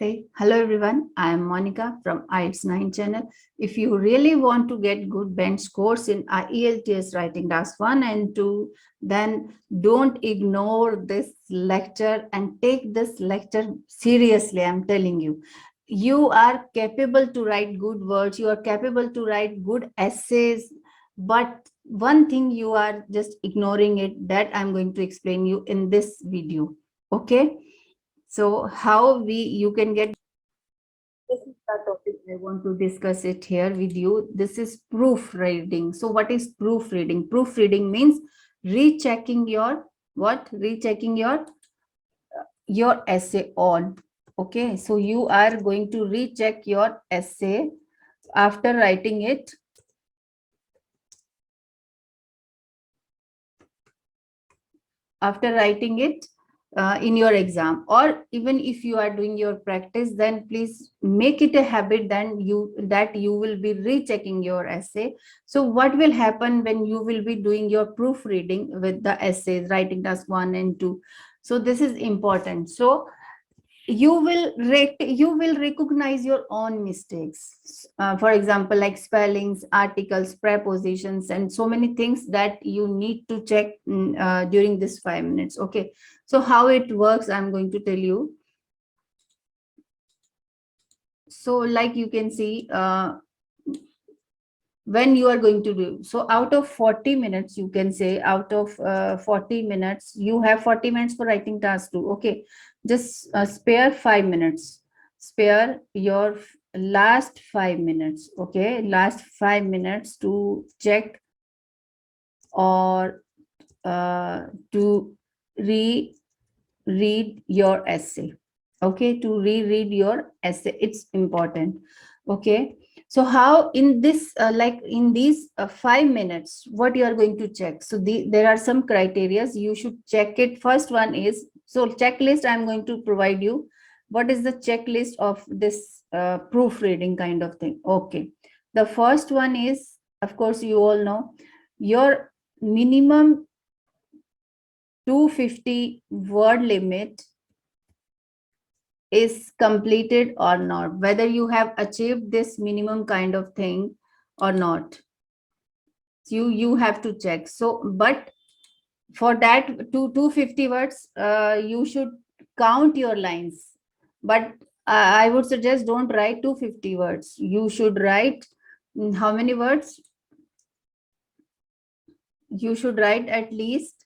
Namaste. Hello everyone. I am Monica from IELTS 9 channel. If you really want to get good bench scores in IELTS Writing Task 1 and 2, then don't ignore this lecture and take this lecture seriously. I'm telling you. You are capable to write good words. You are capable to write good essays. But one thing you are just ignoring it, that I'm going to explain you in this video. Okay. So how you can get, this is the topic I want to discuss it here with you. This is proofreading. So what is proofreading? Proofreading means rechecking your what? Rechecking your essay on. Okay, so you are going to recheck your essay after writing it. After writing it in your exam, or even if you are doing your practice, then please make it a habit then that you will be rechecking your essay. So what will happen when you will be doing your proofreading with the essays, writing task 1 and 2? So this is important. So you will recognize your own mistakes, for example, like spellings, articles, prepositions, and so many things that you need to check during this 5 minutes. Okay, so how it works, I'm going to tell you. So like you can see, when you are going to do, so out of 40 minutes, you can say out of 40 minutes, you have 40 minutes for writing task 2. Okay, just spare 5 minutes, spare your last 5 minutes. Okay, last 5 minutes to check or to reread your essay. Okay, to reread your essay, it's important. Okay, so how in this like in these 5 minutes, what you are going to check? So there are some criterias you should check it. First one is, so checklist I'm going to provide you. What is the checklist of this proofreading kind of thing? Okay, the first one is, of course you all know, your minimum 250 word limit is completed or not, whether you have achieved this minimum kind of thing or not. You have to check. So but for that, 250 words, you should count your lines. But I would suggest don't write 250 words. You should write how many words? You should write at least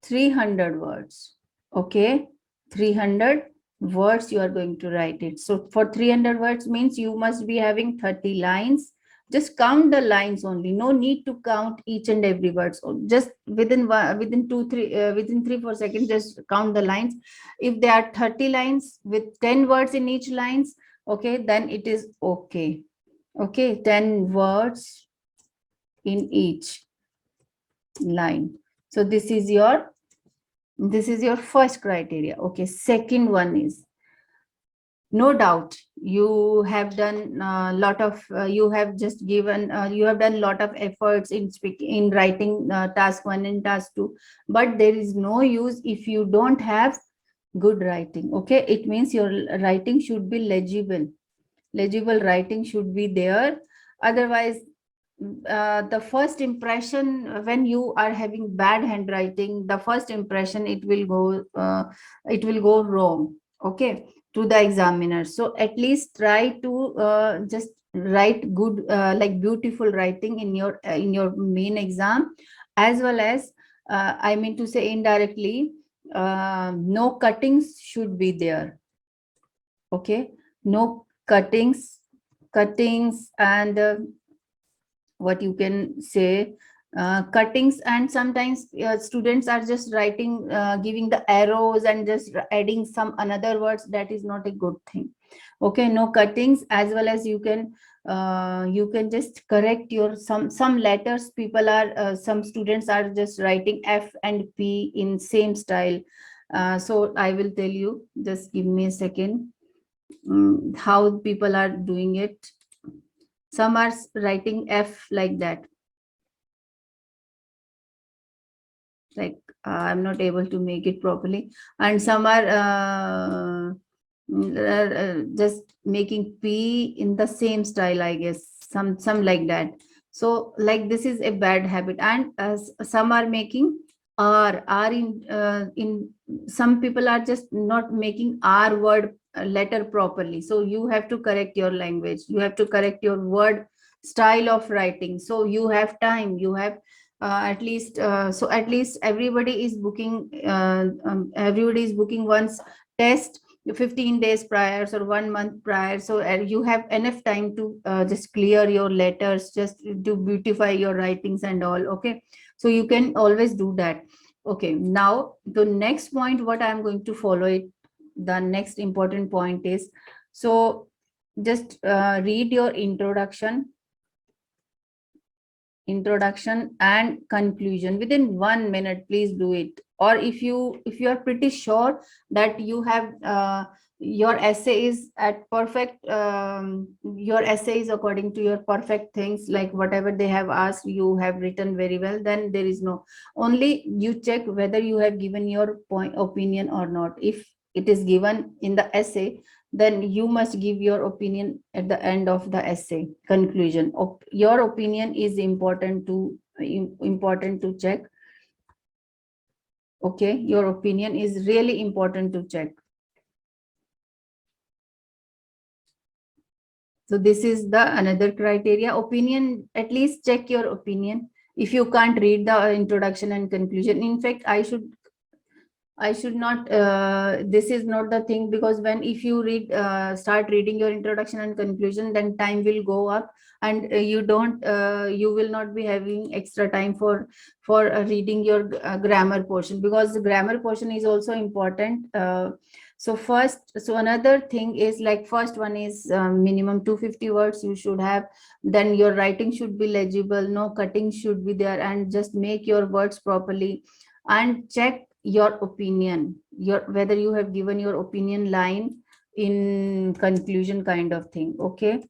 300 words. Okay, 300 words you are going to write it. So for 300 words means you must be having 30 lines. Just count the lines only. No need to count each and every word. So just within 3-4 seconds, just count the lines. If there are 30 lines with 10 words in each lines, okay, then it is okay. Okay, 10 words in each line. So this is your first criteria. Okay, second one is, no doubt you have done a lot of you have just given you have done a lot of efforts in writing task 1 and task 2, but there is no use if you don't have good writing. Okay, it means your writing should be legible writing should be there. Otherwise, the first impression, when you are having bad handwriting, the first impression, it will go wrong, okay, to the examiner. So at least try to just write good, like beautiful writing in your main exam, as well as I mean to say indirectly, no cuttings should be there. Okay, no cuttings and what you can say, cuttings, and sometimes students are just writing, giving the arrows and just adding some another words. That is not a good thing. Okay, no cuttings, as well as you can just correct your some letters. People are some students are just writing F and P in same style. So I will tell you, just give me a second, how people are doing it. Some are writing F like that. Like I'm not able to make it properly. And some are just making P in the same style, I guess, some like that. So like this is a bad habit. And some are making R in some people are just not making R word letter properly. So you have to correct your language, you have to correct your word style of writing. So you have time, you have at least so at least everybody is booking everybody is booking once test 15 days prior or 1 month prior. So you have enough time to just clear your letters, just to beautify your writings and all. Okay, so you can always do that. Okay, now the next point what I'm going to follow it, the next important point is, so just read your introduction and conclusion within 1 minute. Please do it. Or if you are pretty sure that you have your essay is at perfect your essay is according to your perfect things, like whatever they have asked you have written very well, then there is no, only you check whether you have given your point opinion or not. If it is given in the essay, then you must give your opinion at the end of the essay conclusion. Your opinion is important to check. Okay, your opinion is really important to check. So this is the another criteria, opinion. At least check your opinion. If you can't read the introduction and conclusion, in fact I should not, this is not the thing, because when if you start reading your introduction and conclusion, then time will go up, and you will not be having extra time for reading your grammar portion, because the grammar portion is also important. So another thing is, like, first one is minimum 250 words you should have. Then your writing should be legible, no cutting should be there, and just make your words properly. And check your opinion, your whether you have given your opinion line in conclusion kind of thing. Okay,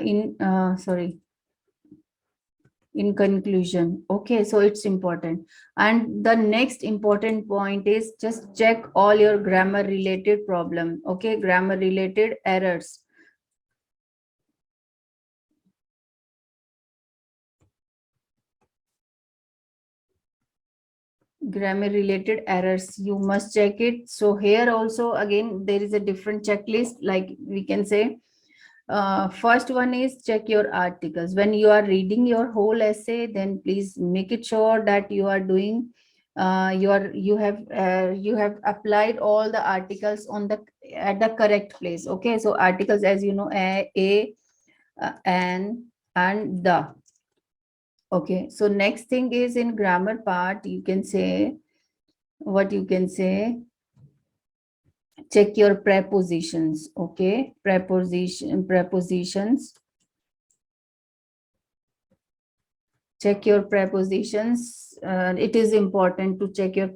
in sorry, in conclusion. Okay, so it's important. And the next important point is, just check all your grammar related problem. Okay, grammar related errors. Grammar related errors, you must check it. So here also again there is a different checklist, like we can say, first one is check your articles. When you are reading your whole essay, then please make it sure that you are doing you have applied all the articles on the at the correct place. Okay, so articles, as you know, an, and the. Okay, so next thing is in grammar part, you can say, what you can say, check your prepositions. Okay, prepositions, check your prepositions. It is important to check your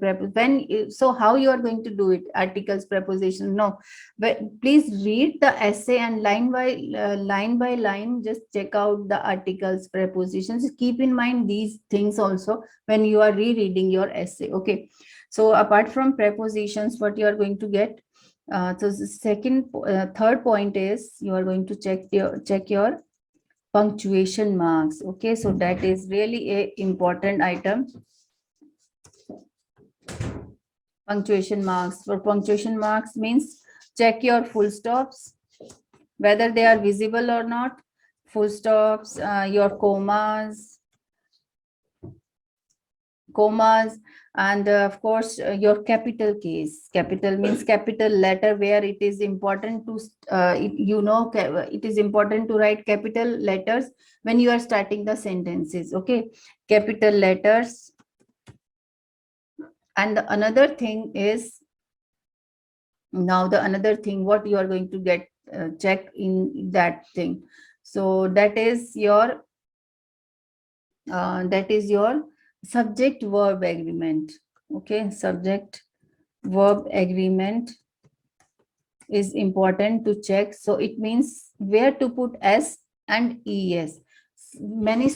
so how you are going to do it? Articles, preposition, no, but please read the essay and line by line just check out the articles, prepositions. Keep in mind these things also when you are rereading your essay. Okay, so apart from prepositions, what you are going to get, so the third point is, you are going to check your punctuation marks. Okay, so that is really a important item. Punctuation marks. For punctuation marks means, check your full stops, whether they are visible or not. Full stops, your commas, and of course your capital case. Capital means capital letter, where it is important to it is important to write capital letters when you are starting the sentences. Okay, capital letters. And another thing is, now the another thing what you are going to get check in that thing, so that is your subject verb agreement. Okay, subject verb agreement is important to check. So it means where to put s and es. Many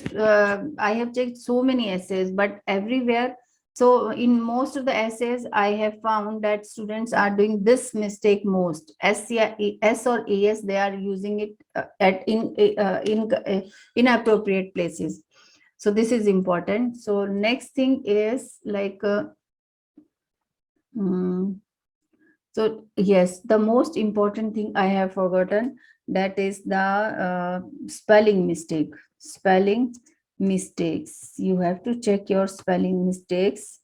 I have checked so many essays, but everywhere So in most of the essays, I have found that students are doing this mistake most. S or AS, they are using it at in inappropriate places. So this is important. So next thing is like, mm, so yes, the most important thing I have forgotten, that is the spelling mistake. Spelling mistakes. You have to check your spelling mistakes.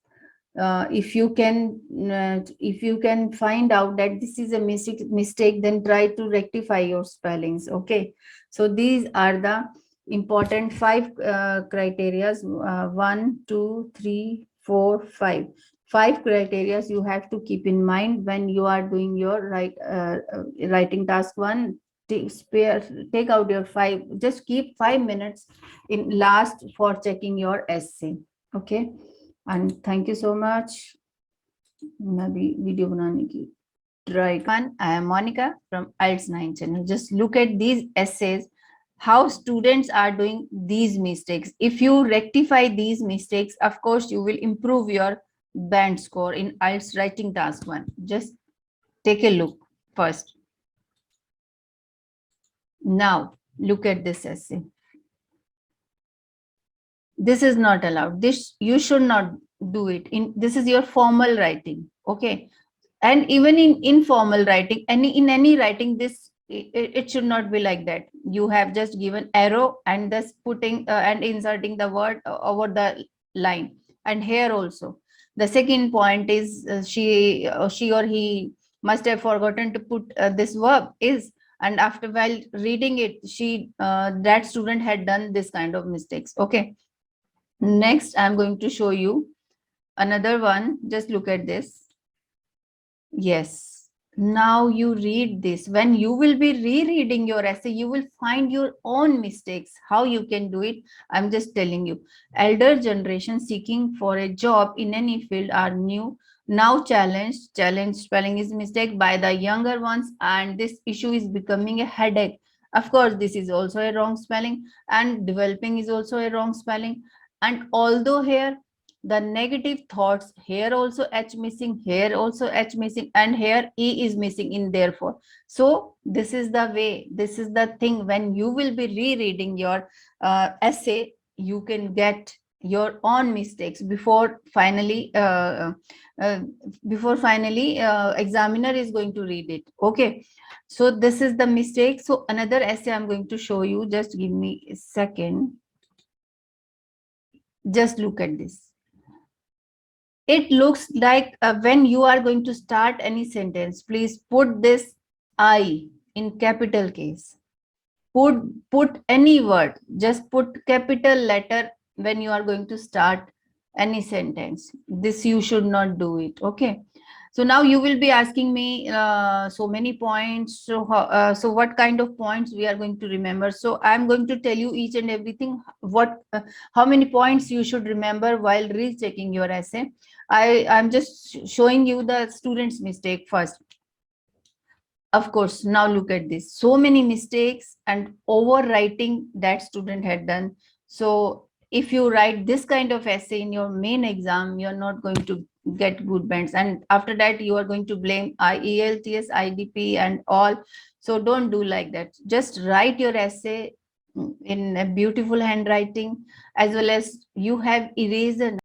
If you can find out that this is a mistake, then try to rectify your spellings. Okay, so these are the important five criterias. 1 2 3 4 5 criterias you have to keep in mind when you are doing your writing task one. Take out your five, just keep 5 minutes in last for checking your essay. Okay, and thank you so much. मैं भी video बनाने की try. I am Monica from IELTS 9 channel. Just look at these essays, how students are doing these mistakes. If you rectify these mistakes, of course, you will improve your band score in IELTS writing task 1. Just take a look first. Now, look at this essay. This is not allowed. This you should not do it. This is your formal writing. Okay, and even in informal writing, in any writing, it should not be like that. You have just given arrow and thus putting and inserting the word over the line. And here also the second point is she or he must have forgotten to put this verb is, and after while reading it, that student had done this kind of mistakes. Okay, next I'm going to show you another one. Just look at this. Yes. Now you read this. When you will be rereading your essay, you will find your own mistakes. How you can do it, I'm just telling you. Elder generation seeking for a job in any field are now challenged. Challenge spelling is mistake by the younger ones, and this issue is becoming a headache. Of course, this is also a wrong spelling, and developing is also a wrong spelling. And although here the negative thoughts, here also H missing, here also H missing, and here E is missing in therefore. So this is the way, this is the thing. When you will be rereading your essay, you can get your own mistakes before finally examiner is going to read it. Okay, so this is the mistake. So another essay I'm going to show you. Just give me a second. Just look at this. It looks like when you are going to start any sentence, please put this I in capital case. Put any word, just put capital letter when you are going to start any sentence. This you should not do it. Okay. So now you will be asking me so many points. So what kind of points we are going to remember? So I'm going to tell you each and everything. How many points you should remember while rechecking your essay. I'm just showing you the student's mistake first. Of course, now look at this. So many mistakes and overwriting that student had done. So if you write this kind of essay in your main exam, you're not going to get good bands. And after that, you are going to blame IELTS, IDP and all. So don't do like that. Just write your essay in a beautiful handwriting, as well as you have eraser.